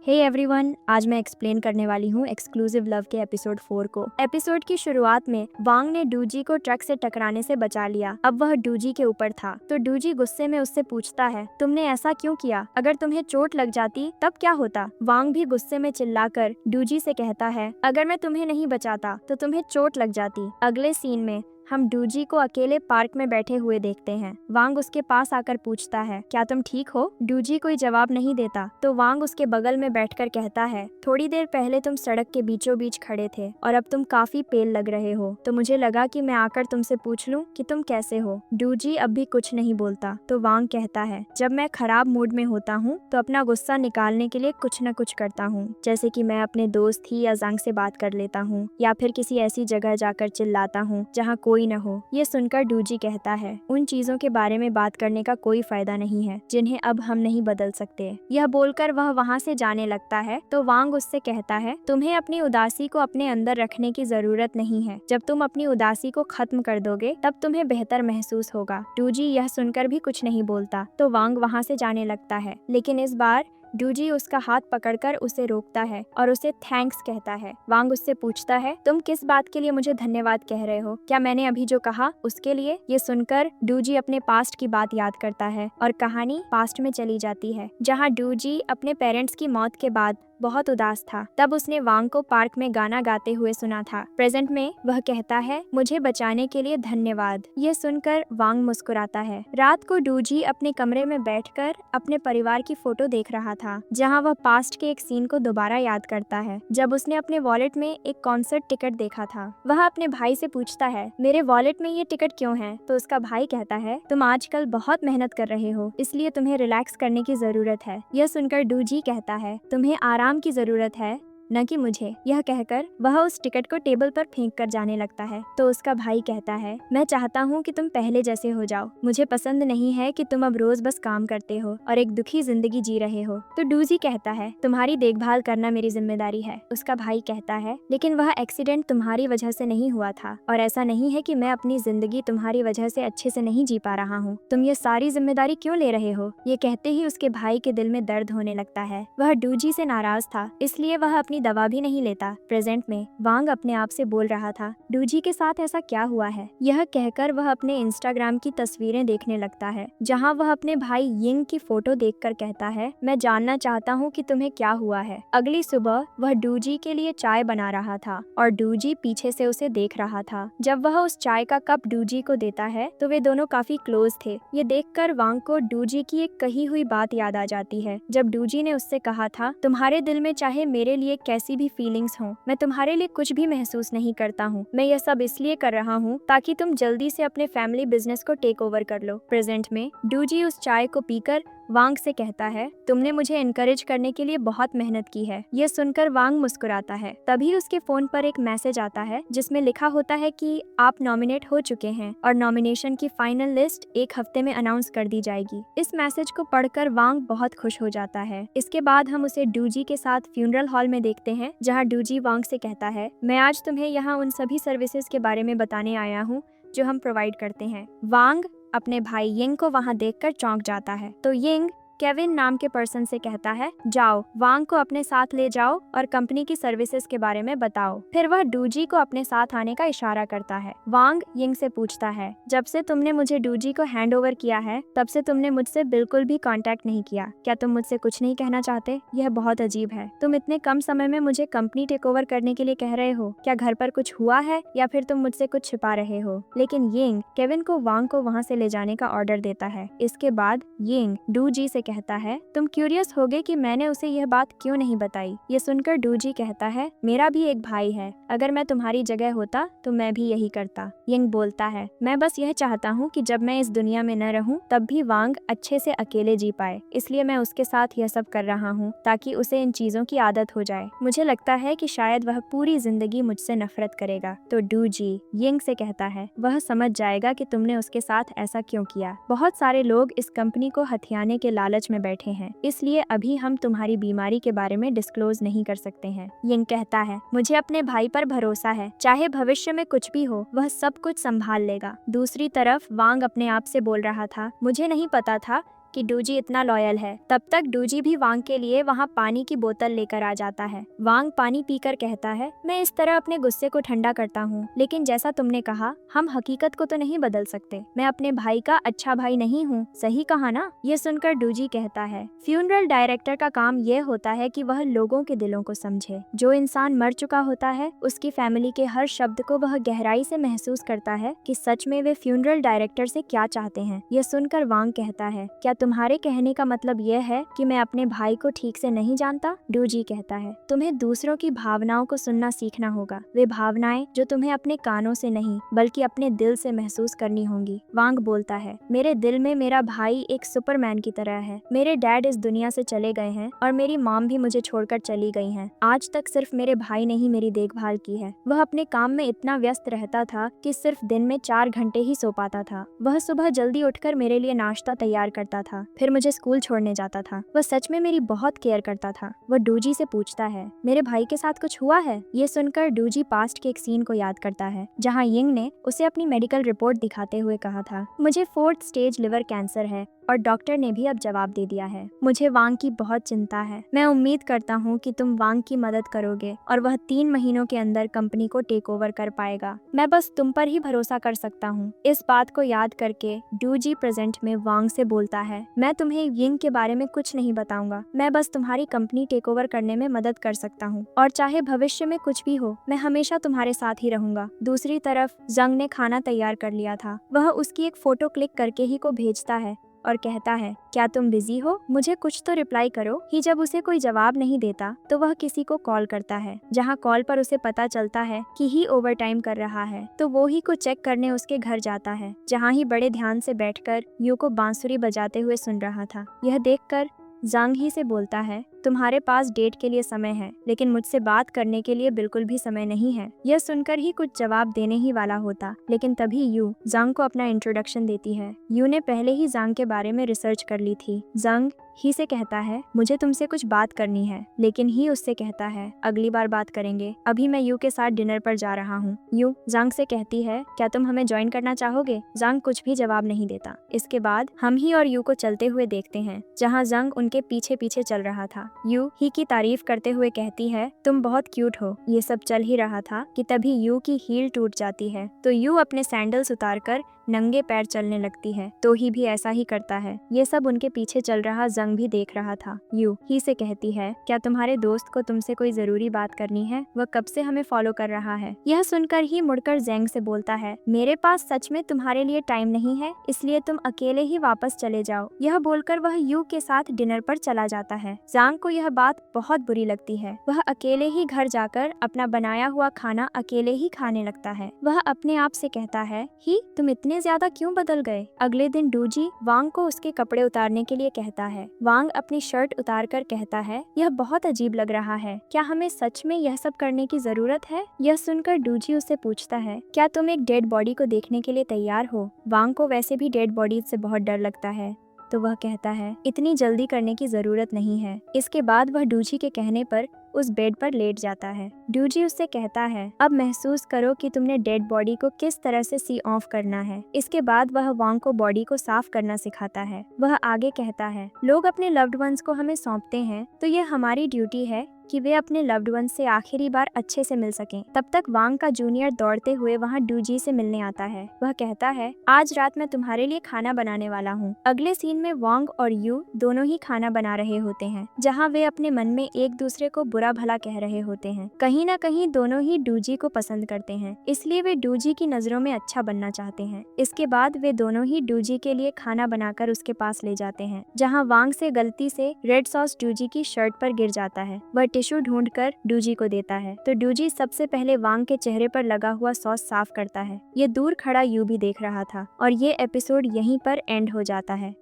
Hey everyone, आज मैं explain करने वाली हूँ एक्सक्लूसिव लव के एपिसोड 4 को। एपिसोड की शुरुआत में वांग ने डूजी को ट्रक से टकराने से बचा लिया। अब वह डूजी के ऊपर था तो डूजी गुस्से में उससे पूछता है, तुमने ऐसा क्यों किया? अगर तुम्हें चोट लग जाती तब क्या होता? वांग भी गुस्से में चिल्लाकर डूजी से कहता है, अगर मैं तुम्हें नहीं बचाता तो तुम्हें चोट लग जाती। अगले सीन में हम डूजी को अकेले पार्क में बैठे हुए देखते हैं। वांग उसके पास आकर पूछता है, क्या तुम ठीक हो? डूजी कोई जवाब नहीं देता तो वांग उसके बगल में बैठकर कहता है, थोड़ी देर पहले तुम सड़क के बीचों बीच खड़े थे और अब तुम काफी पेल लग रहे हो, तो मुझे लगा कि मैं आकर तुमसे पूछ लूं कि तुम कैसे हो। डूजी अब भी कुछ नहीं बोलता तो वांग कहता है, जब मैं खराब मूड में होता हूँ तो अपना गुस्सा निकालने के लिए कुछ न कुछ करता हूँ, जैसे कि मैं अपने दोस्त ही या जंग से बात कर लेता हूँ या फिर किसी ऐसी जगह जाकर चिल्लाता हूँ जहाँ कोई न हो। ये सुनकर डूजी कहता है, उन चीजों के बारे में बात करने का कोई फायदा नहीं है जिन्हें अब हम नहीं बदल सकते। यह बोलकर वह वहाँ से जाने लगता है तो वांग उससे कहता है, तुम्हें अपनी उदासी को अपने अंदर रखने की जरूरत नहीं है। जब तुम अपनी उदासी को खत्म कर दोगे तब तुम्हें बेहतर महसूस होगा। डूजी यह सुनकर भी कुछ नहीं बोलता तो वांग वहाँ से जाने लगता है, लेकिन इस बार डूजी उसका हाथ पकड़कर उसे रोकता है और उसे थैंक्स कहता है। वांग उससे पूछता है, तुम किस बात के लिए मुझे धन्यवाद कह रहे हो? क्या मैंने अभी जो कहा उसके लिए? ये सुनकर डूजी अपने पास्ट की बात याद करता है और कहानी पास्ट में चली जाती है, जहाँ डूजी अपने पेरेंट्स की मौत के बाद बहुत उदास था। तब उसने वांग को पार्क में गाना गाते हुए सुना था। प्रेजेंट में वह कहता है, मुझे बचाने के लिए धन्यवाद। यह सुनकर वांग मुस्कुराता है। रात को डूजी अपने कमरे में बैठकर अपने परिवार की फोटो देख रहा था, जहां वह पास्ट के एक सीन को दोबारा याद करता है, जब उसने अपने वॉलेट में एक कॉन्सर्ट टिकट देखा था। वह अपने भाई से पूछता है, मेरे वॉलेट में ये टिकट क्यों है? तो उसका भाई कहता है, तुम आजकल बहुत मेहनत कर रहे हो, इसलिए तुम्हें रिलैक्स करने की जरूरत है। यह सुनकर डूजी कहता है, तुम्हें आराम की जरूरत है, न कि मुझे। यह कहकर वह उस टिकट को टेबल पर फेंक कर जाने लगता है तो उसका भाई कहता है, मैं चाहता हूँ कि तुम पहले जैसे हो जाओ। मुझे पसंद नहीं है कि तुम अब रोज बस काम करते हो और एक दुखी जिंदगी जी रहे हो। तो डूजी कहता है, तुम्हारी देखभाल करना मेरी जिम्मेदारी है। उसका भाई कहता है, लेकिन वह एक्सीडेंट तुम्हारी वजह से नहीं हुआ था और ऐसा नहीं है कि मैं अपनी जिंदगी तुम्हारी वजह से अच्छे से नहीं जी पा रहा हूँ। तुम ये सारी जिम्मेदारी क्यों ले रहे हो? ये कहते ही उसके भाई के दिल में दर्द होने लगता है। वह डूजी से नाराज था, इसलिए वह अपनी दवा भी नहीं लेता। प्रेजेंट में वांग अपने आप से बोल रहा था, डूजी के साथ ऐसा क्या हुआ है? यह कहकर वह अपने इंस्टाग्राम की तस्वीरें देखने लगता है, जहां वह अपने भाई यिंग की फोटो देखकर कहता है, मैं जानना चाहता हूं कि तुम्हें क्या हुआ है। अगली सुबह वह डूजी के लिए चाय बना रहा था और डूजी पीछे से उसे देख रहा था। जब वह उस चाय का कप डूजी को देता है तो वे दोनों काफी क्लोज थे। ये देखकर वांग को डूजी की एक कही हुई बात याद आ जाती है, जब डूजी ने उससे कहा था, तुम्हारे दिल में चाहे मेरे लिए कैसी भी फीलिंग्स हो, मैं तुम्हारे लिए कुछ भी महसूस नहीं करता हूँ। मैं यह सब इसलिए कर रहा हूँ ताकि तुम जल्दी से अपने फैमिली बिजनेस को टेक ओवर कर लो। प्रेजेंट में डूजी उस चाय को पीकर वांग से कहता है, तुमने मुझे एनकरेज करने के लिए बहुत मेहनत की है। यह सुनकर वांग मुस्कुराता है। तभी उसके फोन पर एक मैसेज आता है जिसमें लिखा होता है कि आप नॉमिनेट हो चुके हैं और नॉमिनेशन की फाइनल लिस्ट एक हफ्ते में अनाउंस कर दी जाएगी। इस मैसेज को पढ़कर वांग बहुत खुश हो जाता है। इसके बाद हम उसे डूजी के साथ फ्यूनरल हॉल में देखते हैं, जहाँ डूजी वांग से कहता है, मैं आज तुम्हें यहाँ उन सभी सर्विसेज के बारे में बताने आया हूँ जो हम प्रोवाइड करते हैं। वांग अपने भाई यिंग को वहां देखकर चौंक जाता है तो यिंग केविन नाम के पर्सन से कहता है, जाओ वांग को अपने साथ ले जाओ और कंपनी की सर्विसेज के बारे में बताओ। फिर वह डूजी को अपने साथ आने का इशारा करता है। वांग यिंग से पूछता है, जब से तुमने मुझे डूजी को हैंड ओवर किया है तब से तुमने मुझसे बिल्कुल भी कांटेक्ट नहीं किया। क्या तुम मुझसे कुछ नहीं कहना चाहते? यह बहुत अजीब है। तुम इतने कम समय में मुझे कंपनी टेक ओवर करने के लिए कह रहे हो। क्या घर पर कुछ हुआ है या फिर तुम मुझसे कुछ छिपा रहे हो? लेकिन यिंग केविन को वांग को वहाँ से ले जाने का ऑर्डर देता है। इसके बाद यिंग डूजी से कहता है, तुम क्यूरियस होगे कि मैंने उसे यह बात क्यों नहीं बताई। ये सुनकर डूजी कहता है, मेरा भी एक भाई है, अगर मैं तुम्हारी जगह होता तो मैं भी यही करता। यिंग बोलता है, मैं बस यह चाहता हूँ कि जब मैं इस दुनिया में न रहूँ तब भी वांग अच्छे से अकेले जी पाए, इसलिए मैं उसके साथ यह सब कर रहा हूँ ताकि उसे इन चीजों की आदत हो जाए। मुझे लगता है कि शायद वह पूरी जिंदगी मुझसे नफरत करेगा। तो डूजी यिंग से कहता है, वह समझ जाएगा कि तुमने उसके साथ ऐसा क्यों किया। बहुत सारे लोग इस कंपनी को हथियाने के लालच में बैठे हैं, इसलिए अभी हम तुम्हारी बीमारी के बारे में डिस्क्लोज नहीं कर सकते हैं। यिंग कहता है, मुझे अपने भाई पर भरोसा है, चाहे भविष्य में कुछ भी हो वह सब कुछ संभाल लेगा। दूसरी तरफ वांग अपने आप से बोल रहा था, मुझे नहीं पता था कि डूजी इतना लॉयल है। तब तक डूजी भी वांग के लिए वहाँ पानी की बोतल लेकर आ जाता है। वांग पानी पीकर कहता है, मैं इस तरह अपने गुस्से को ठंडा करता हूँ, लेकिन जैसा तुमने कहा, हम हकीकत को तो नहीं बदल सकते। मैं अपने भाई का अच्छा भाई नहीं हूँ, सही कहा ना? ये सुनकर डूजी कहता है, फ्यूनरल डायरेक्टर का काम यह होता है कि वह लोगों के दिलों को समझे। जो इंसान मर चुका होता है, उसकी फैमिली के हर शब्द को वह गहराई से महसूस करता है कि सच में वे फ्यूनरल डायरेक्टर से क्या चाहते हैं। यह सुनकर वांग कहता है, क्या तुम्हारे कहने का मतलब यह है कि मैं अपने भाई को ठीक से नहीं जानता? डूजी कहता है, तुम्हें दूसरों की भावनाओं को सुनना सीखना होगा। वे भावनाएं जो तुम्हें अपने कानों से नहीं बल्कि अपने दिल से महसूस करनी होंगी। वांग बोलता है, मेरे दिल में मेरा भाई एक सुपरमैन की तरह है। मेरे डैड इस दुनिया से चले गए हैं और मेरी मॉम भी मुझे छोड़कर चली गई हैं। आज तक सिर्फ मेरे भाई ने ही मेरी देखभाल की है। वह अपने काम में इतना व्यस्त रहता था कि सिर्फ दिन में 4 घंटे ही सो पाता था। वह सुबह जल्दी उठकर मेरे लिए नाश्ता तैयार करता था, फिर मुझे स्कूल छोड़ने जाता था। वह सच में मेरी बहुत केयर करता था। वह डूजी से पूछता है, मेरे भाई के साथ कुछ हुआ है? ये सुनकर डूजी पास्ट के एक सीन को याद करता है, जहाँ यिंग ने उसे अपनी मेडिकल रिपोर्ट दिखाते हुए कहा था, मुझे 4th स्टेज लिवर कैंसर है, और डॉक्टर ने भी अब जवाब दे दिया है। मुझे वांग की बहुत चिंता है। मैं उम्मीद करता हूँ कि तुम वांग की मदद करोगे और वह 3 महीनों के अंदर कंपनी को टेक ओवर कर पाएगा। मैं बस तुम पर ही भरोसा कर सकता हूँ। इस बात को याद करके डूजी प्रेजेंट में वांग से बोलता है, मैं तुम्हें यिंग के बारे में कुछ नहीं बताऊंगा। मैं बस तुम्हारी कंपनी टेक ओवर करने में मदद कर सकता हूँ, और चाहे भविष्य में कुछ भी हो, मैं हमेशा तुम्हारे साथ ही रहूंगा। दूसरी तरफ जंग ने खाना तैयार कर लिया था। वह उसकी एक फोटो क्लिक करके ही को भेजता है और कहता है, क्या तुम बिजी हो? मुझे कुछ तो रिप्लाई करो। ही जब उसे कोई जवाब नहीं देता तो वह किसी को कॉल करता है, जहां कॉल पर उसे पता चलता है कि ही ओवरटाइम कर रहा है। तो वो ही को चेक करने उसके घर जाता है, जहां ही बड़े ध्यान से बैठकर यू को बांसुरी बजाते हुए सुन रहा था। यह देखकर जांग ही से बोलता है, तुम्हारे पास डेट के लिए समय है, लेकिन मुझसे बात करने के लिए बिल्कुल भी समय नहीं है। यह सुनकर ही कुछ जवाब देने ही वाला होता, लेकिन तभी यू जांग को अपना इंट्रोडक्शन देती है। यू ने पहले ही जांग के बारे में रिसर्च कर ली थी। जांग ही से कहता है, मुझे तुमसे कुछ बात करनी है, लेकिन ही उससे कहता है, अगली बार बात करेंगे, अभी मैं यू के साथ डिनर पर जा रहा हूँ। यू जांग से कहती है, क्या तुम हमें ज्वाइन करना चाहोगे? जांग कुछ भी जवाब नहीं देता। इसके बाद हम ही और यू को चलते हुए देखते हैं, जहाँ जांग उनके पीछे पीछे चल रहा था। यू ही की तारीफ करते हुए कहती है, तुम बहुत क्यूट हो। ये सब चल ही रहा था कि तभी यू की हील टूट जाती है, तो यू अपने सैंडल्स उतारकर नंगे पैर चलने लगती है। तो ही भी ऐसा ही करता है। ये सब उनके पीछे चल रहा जंग भी देख रहा था। यू ही से कहती है, क्या तुम्हारे दोस्त को तुमसे कोई जरूरी बात करनी है? वह कब से हमें फॉलो कर रहा है। यह सुनकर ही मुड़कर जेंग से बोलता है, मेरे पास सच में तुम्हारे लिए टाइम नहीं है, इसलिए तुम अकेले ही वापस चले जाओ। यह बोलकर वह यू के साथ डिनर पर चला जाता है। जांग को यह बात बहुत बुरी लगती है। वह अकेले ही घर जाकर अपना बनाया हुआ खाना अकेले ही खाने लगता है। वह अपने आप से कहता है, ही तुम इतने ज्यादा क्यों बदल गए? अगले दिन डूजी वांग को उसके कपड़े उतारने के लिए कहता है। वांग अपनी शर्ट उतारकर कहता है, यह बहुत अजीब लग रहा है, क्या हमें सच में यह सब करने की जरूरत है? यह सुनकर डूजी उससे पूछता है, क्या तुम एक डेड बॉडी को देखने के लिए तैयार हो? वांग को वैसे भी डेड बॉडी से बहुत डर लगता है, तो वह कहता है, इतनी जल्दी करने की जरूरत नहीं है। इसके बाद वह डूजी के कहने पर उस बेड पर लेट जाता है। डूजी उससे कहता है, अब महसूस करो कि तुमने डेड बॉडी को किस तरह से सी ऑफ करना है। इसके बाद वह वांग को बॉडी को साफ करना सिखाता है। वह आगे कहता है, लोग अपने लव्ड वंस को हमें सौंपते हैं, तो यह हमारी ड्यूटी है कि वे अपने लव्ड वन से आखिरी बार अच्छे से मिल सकें। तब तक वांग का जूनियर दौड़ते हुए वहाँ डूजी से मिलने आता है। वह कहता है, आज रात मैं तुम्हारे लिए खाना बनाने वाला हूँ। अगले सीन में वांग और यू दोनों ही खाना बना रहे होते हैं, जहाँ वे अपने मन में एक दूसरे को बुरा भला कह रहे होते हैं। कहीं न कहीं दोनों ही डूजी को पसंद करते हैं, इसलिए वे डूजी की नजरों में अच्छा बनना चाहते हैं। इसके बाद वे दोनों ही डूजी के लिए खाना बनाकर उसके पास ले जाते हैं, जहाँ वांग से गलती से रेड सॉस डूजी की शर्ट पर गिर जाता है। वह टिश्यू ढूंढकर डूजी को देता है, तो डूजी सबसे पहले वांग के चेहरे पर लगा हुआ सॉस साफ करता है। ये दूर खड़ा यू भी देख रहा था, और ये एपिसोड यहीं पर एंड हो जाता है।